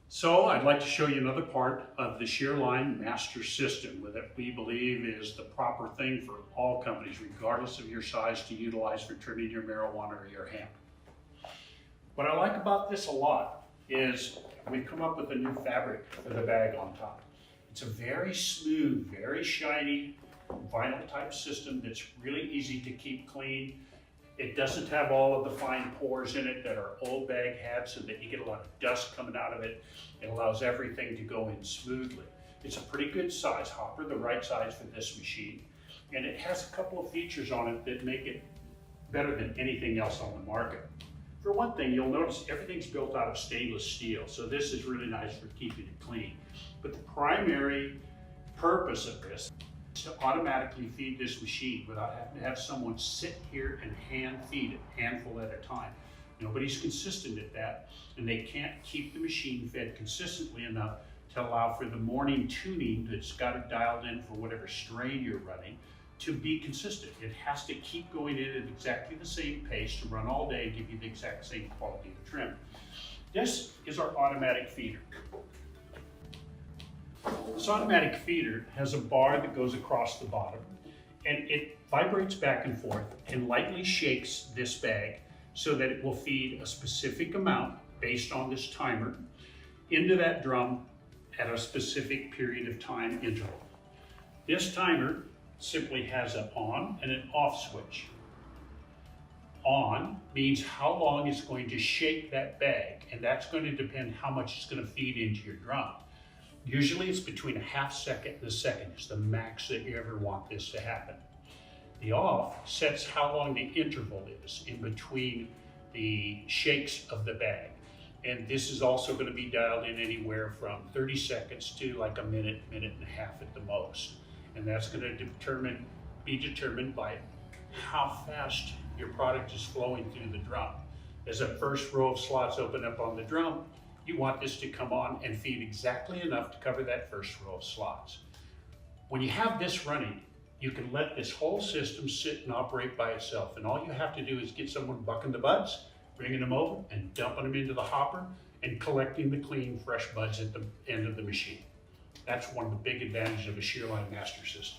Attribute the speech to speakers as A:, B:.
A: So I'd like to show you another part of the Shearline master system that we believe is the proper thing for all companies, regardless of your size, to utilize for trimming your marijuana or your hemp. What I like about this a lot is we've come up with a new fabric for the bag on top. It's a very smooth, very shiny vinyl type system that's really easy to keep clean. It doesn't have all of the fine pores in it that our old bag had, so that you get a lot of dust coming out of it. It allows everything to go in smoothly. It's a pretty good size hopper, the right size for this machine. And it has a couple of features on it that make it better than anything else on the market. For one thing, you'll notice everything's built out of stainless steel, so this is really nice for keeping it clean. But the primary purpose of this to automatically feed this machine without having to have someone sit here and hand feed it, handful at a time. Nobody's consistent at that, and they can't keep the machine fed consistently enough to allow for the morning tuning that's got it dialed in for whatever strain you're running to be consistent. It has to keep going in at exactly the same pace to run all day and give you the exact same quality of trim. This is our automatic feeder. This automatic feeder has a bar that goes across the bottom, and it vibrates back and forth and lightly shakes this bag so that it will feed a specific amount based on this timer into that drum at a specific period of time interval. This timer simply has an on and an off switch. On means how long it's going to shake that bag, and that's going to depend how much it's going to feed into your drum. Usually it's between a half second and a second is the max that you ever want this to happen. The off sets how long the interval is in between the shakes of the bag. And this is also going to be dialed in anywhere from 30 seconds to like a minute, minute and a half at the most. And that's going to be determined by how fast your product is flowing through the drum. As that first row of slots open up on the drum, you want this to come on and feed exactly enough to cover that first row of slots. When you have this running, you can let this whole system sit and operate by itself. And all you have to do is get someone bucking the buds, bringing them over and dumping them into the hopper and collecting the clean, fresh buds at the end of the machine. That's one of the big advantages of a Shearline master system.